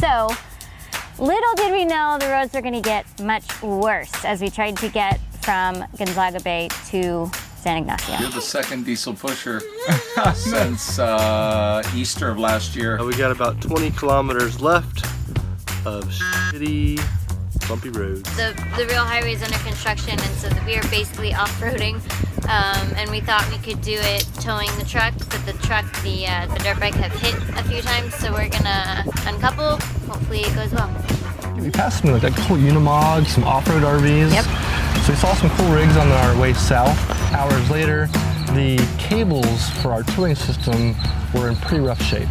So little did we know the roads were going to get much worse as we tried to get from Gonzaga Bay to San Ignacio. You're the second diesel pusher since Easter of last year. We got about 20 kilometers left of shitty, bumpy roads. The real highway is under construction, and so we are basically off-roading. And we thought we could do it towing the truck, but the dirt bike have hit a few times, so we're gonna uncouple. Hopefully it goes well. We passed some like cool Unimog, some off-road RVs. Yep. So we saw some cool rigs on our way south. Hours later, the cables for our towing system were in pretty rough shape.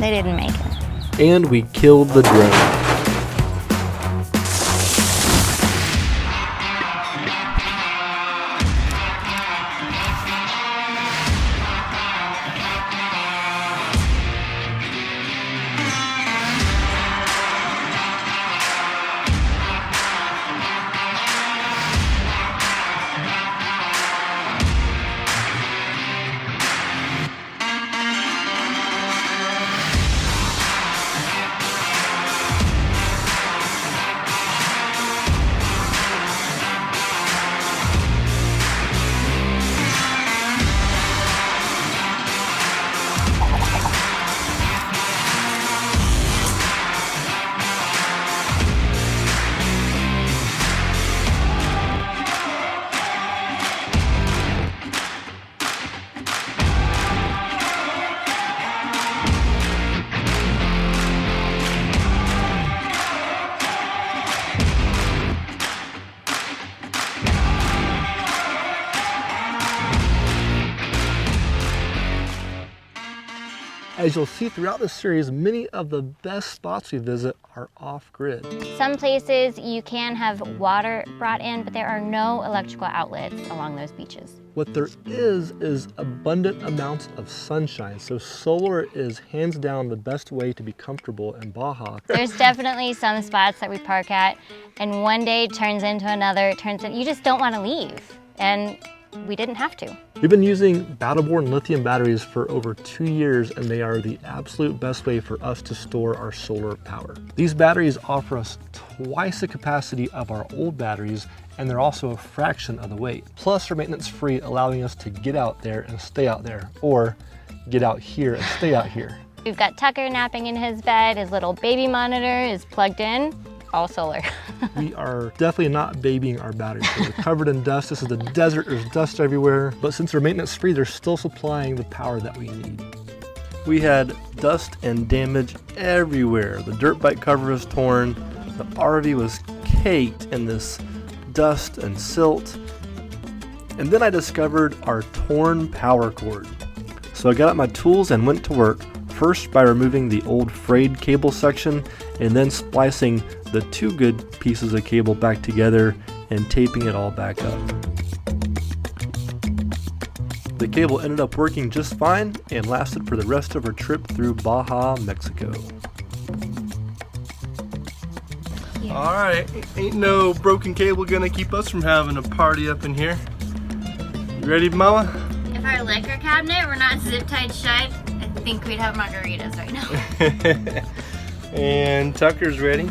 They didn't make it. And we killed the drone. As you'll see throughout this series, many of the best spots we visit are off-grid. Some places you can have water brought in, but there are no electrical outlets along those beaches. What there is abundant amounts of sunshine, so solar is hands down the best way to be comfortable in Baja. There's definitely some spots that we park at, and one day turns into another, you just don't want to leave, and we didn't have to. We've been using battle-borne lithium batteries for over 2 years, and they are the absolute best way for us to store our solar power. These batteries offer us twice the capacity of our old batteries, and they're also a fraction of the weight. Plus, they're maintenance-free, allowing us to get out there and stay out there, or get out here and stay out here. We've got Tucker napping in his bed, his little baby monitor is plugged in, all solar. We are definitely not babying our batteries. They're covered in dust. This is the desert, there's dust everywhere. But since they're maintenance free, they're still supplying the power that we need. We had dust and damage everywhere. The dirt bike cover was torn. The RV was caked in this dust and silt. And then I discovered our torn power cord. So I got out my tools and went to work. First by removing the old frayed cable section, and then splicing the two good pieces of cable back together and taping it all back up. The cable ended up working just fine and lasted for the rest of our trip through Baja, Mexico. Yeah. Alright, ain't no broken cable gonna keep us from having a party up in here. You ready, Mama? If our liquor cabinet were not zip tied shut, I think we'd have margaritas right now. And Tucker's ready.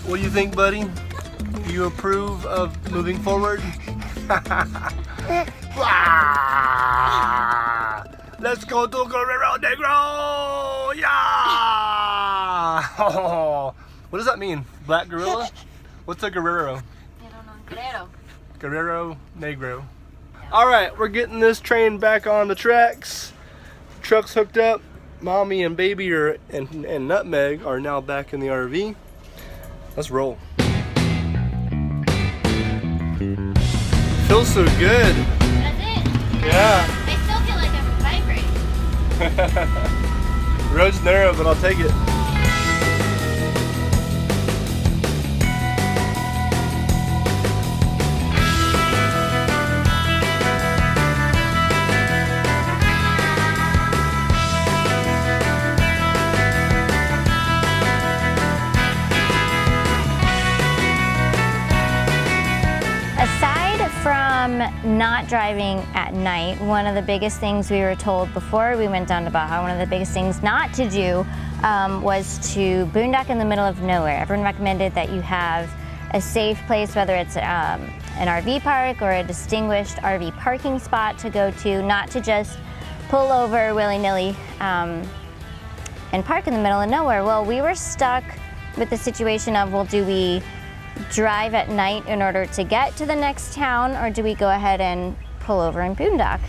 What do you think, buddy? Do you approve of moving forward? Let's go to Guererro, Negro! Yeah! What does that mean? Black gorilla? What's a Guerrero? I don't know. Guerrero. Guerrero, Negro. Alright, we're getting this train back on the tracks. Truck's hooked up. Mommy and baby and Nutmeg are now back in the RV. Let's roll. Feels so good. That's it? Yeah. I still feel like I'm vibrating. Road's narrow, but I'll take it. Not driving at night, one of the biggest things we were told before we went down to Baja, one of the biggest things not to do was to boondock in the middle of nowhere. Everyone recommended that you have a safe place, whether it's an RV park or a distinguished RV parking spot to go to, not to just pull over willy-nilly and park in the middle of nowhere. Well, we were stuck with the situation of, well, do we drive at night in order to get to the next town, or do we go ahead and pull over and boondock?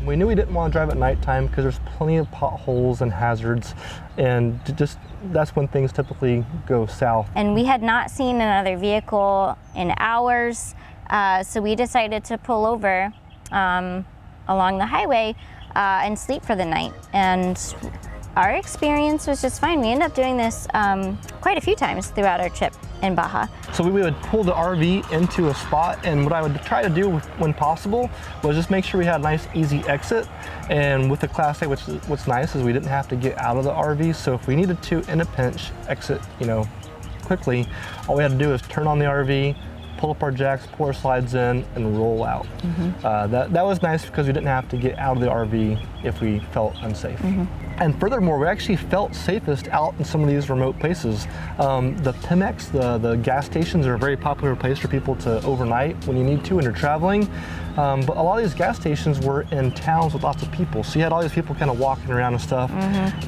We knew we didn't want to drive at nighttime because there's plenty of potholes and hazards, and just that's when things typically go south. And we had not seen another vehicle in hours, so we decided to pull over along the highway and sleep for the night. And our experience was just fine. We ended up doing this quite a few times throughout our trip in Baja. So we would pull the RV into a spot, and what I would try to do when possible was just make sure we had a nice easy exit. And with the Class A, what's nice is we didn't have to get out of the RV, so if we needed to, in a pinch, exit, quickly, all we had to do is turn on the RV, pull up our jacks, pull our slides in, and roll out. That was nice because we didn't have to get out of the RV if we felt unsafe. And furthermore, we actually felt safest out in some of these remote places. The Pemex, the gas stations, are a very popular place for people to overnight when you need to when you're traveling. But a lot of these gas stations were in towns with lots of people. So you had all these people kind of walking around and stuff.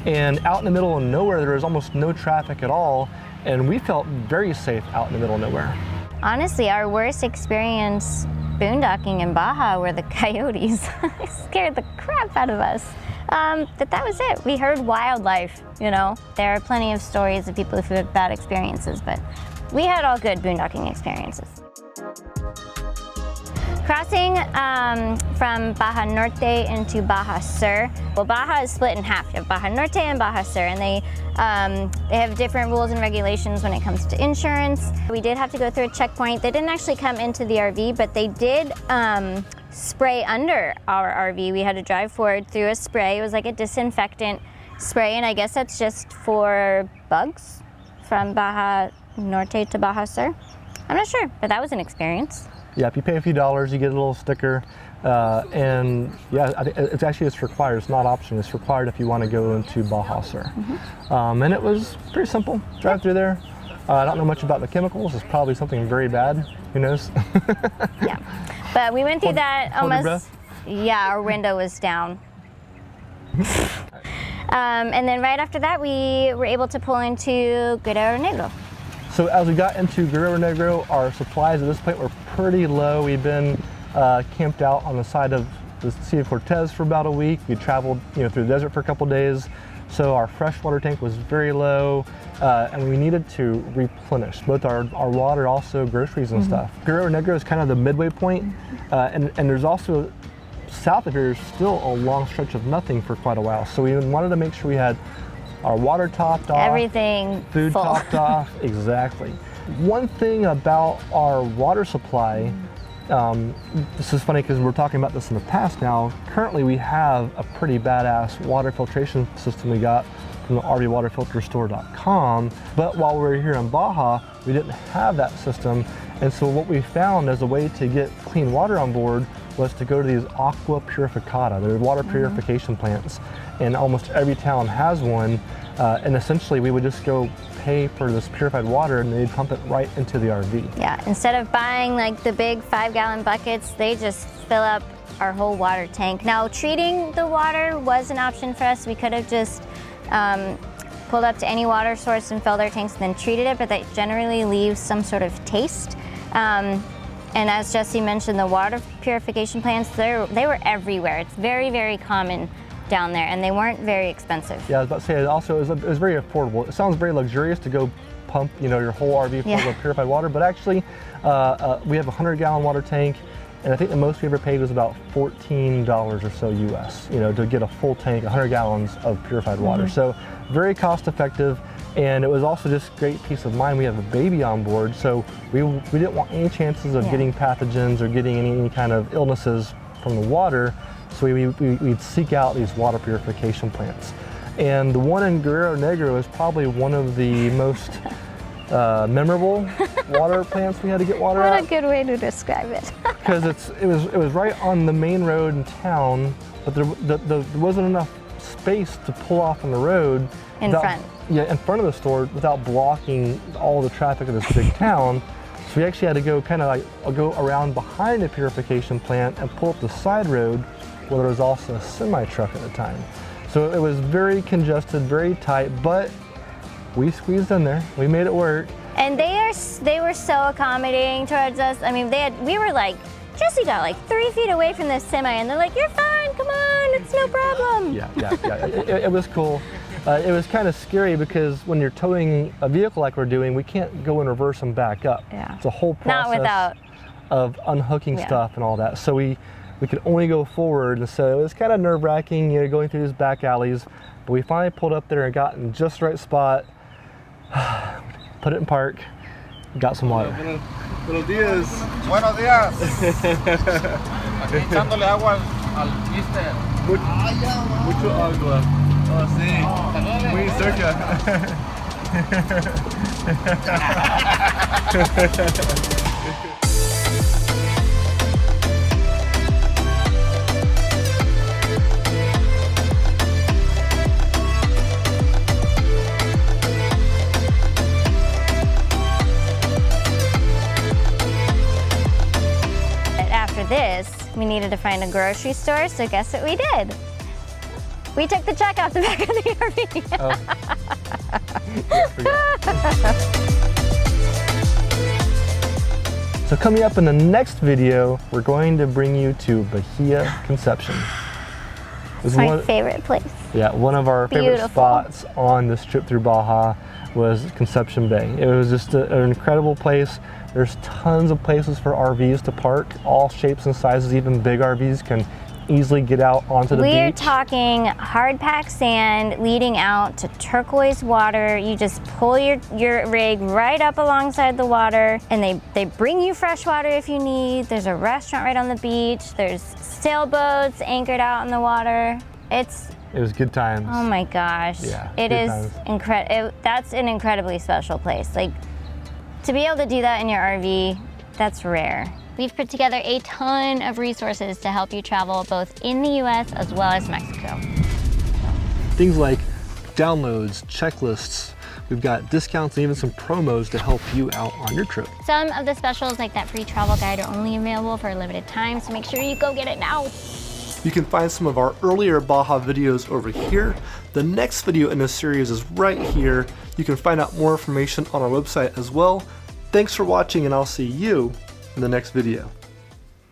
And out in the middle of nowhere, there was almost no traffic at all. And we felt very safe out in the middle of nowhere. Honestly, our worst experience boondocking in Baja were the coyotes. They scared the crap out of us. But that was it. We heard wildlife, There are plenty of stories of people who had bad experiences, but we had all good boondocking experiences. Crossing from Baja Norte into Baja Sur. Well, Baja is split in half. You have Baja Norte and Baja Sur, and they have different rules and regulations when it comes to insurance. We did have to go through a checkpoint. They didn't actually come into the RV, but they did spray under our RV. We had to drive forward through a spray. It was like a disinfectant spray, and I guess that's just for bugs from Baja Norte to Baja Sur. I'm not sure, but that was an experience. Yeah, if you pay a few dollars, you get a little sticker, and yeah, it's required. It's not optional. It's required if you want to go into Baja Sur. And it was pretty simple. Drive through there. I don't know much about the chemicals. It's probably something very bad. Who knows? Yeah, but we went through that hold your almost. breath. Yeah, our window was down. And then right after that, we were able to pull into Guererro Negro. So as we got into Guerrero Negro, our supplies at this point were pretty low. We'd been camped out on the side of the Sea of Cortez for about a week. We traveled through the desert for a couple days. So our freshwater tank was very low, and we needed to replenish both our water, also groceries and stuff. Guerrero Negro is kind of the midway point, and there's also, south of here, still a long stretch of nothing for quite a while. So we wanted to make sure we had our water topped off, Everything food full. topped off, exactly. One thing about our water supply, this is funny because we're talking about this in the past now. Currently we have a pretty badass water filtration system we got from the RVwaterfilterstore.com, but while we were here in Baja, we didn't have that system. And so what we found as a way to get clean water on board was to go to these aqua purificata. They're water purification plants, and almost every town has one. And essentially we would just go pay for this purified water, and they'd pump it right into the RV. Yeah, instead of buying like the big 5-gallon buckets, they just fill up our whole water tank. Now, treating the water was an option for us. We could have just pulled up to any water source and filled our tanks and then treated it, but that generally leaves some sort of taste. And as Jesse mentioned, the water purification plants, they were everywhere. It's very, very common down there, and they weren't very expensive. Yeah, I was about to say, also it was very affordable. It sounds very luxurious to go pump your whole RV full of purified water, but actually we have a 100-gallon water tank, and I think the most we ever paid was about $14 or so US, to get a full tank, 100 gallons of purified water. So very cost effective, and it was also just great peace of mind. We have a baby on board, so we didn't want any chances of getting pathogens or getting any kind of illnesses from the water, so we'd seek out these water purification plants. And the one in Guerrero Negro is probably one of the most memorable water plants we had to get water at. What a good way to describe it. Because it was right on the main road in town but there wasn't enough space to pull off on the road. In front. Yeah, in front of the store without blocking all the traffic of this big town. So we actually had to go kind of like go around behind the purification plant and pull up the side road where there was also a semi truck at the time. So it was very congested, very tight, but we squeezed in there. We made it work. And they were so accommodating towards us. I mean, we were like, Jesse got like 3 feet away from this semi, and they're like, "You're fine, come on, it's no problem." Yeah. It was cool. It was kind of scary because when you're towing a vehicle like we're doing, we can't go in reverse and back up. Yeah. It's a whole process of unhooking stuff and all that. So we could only go forward, and so it was kind of nerve-wracking, you know, going through these back alleys. But we finally pulled up there and got in just the right spot, put it in park, got some water. Buenos días. Buenos días. Aquí echándole agua al mister. Mucho agua. Oh, sí. Muy cerca. After this, we needed to find a grocery store, so guess what we did? We took the truck out the back of the RV. So coming up in the next video, we're going to bring you to Bahia Concepcion. It's my favorite place. Yeah, one of our favorite Beautiful. spots on this trip through Baja was Concepcion Bay. It was just an incredible place. There's tons of places for RVs to park, all shapes and sizes, even big RVs can easily get out onto the beach. We're talking hard packed sand leading out to turquoise water. You just pull your rig right up alongside the water, and they bring you fresh water if you need. There's a restaurant right on the beach. There's sailboats anchored out in the water. It was good times. Oh my gosh. Yeah, it is incredible. That's an incredibly special place. Like, to be able to do that in your RV, that's rare. We've put together a ton of resources to help you travel both in the US as well as Mexico. Things like downloads, checklists. We've got discounts and even some promos to help you out on your trip. Some of the specials, like that free travel guide, are only available for a limited time, so make sure you go get it now. You can find some of our earlier Baja videos over here. The next video in this series is right here. You can find out more information on our website as well. Thanks for watching, and I'll see you in the next video.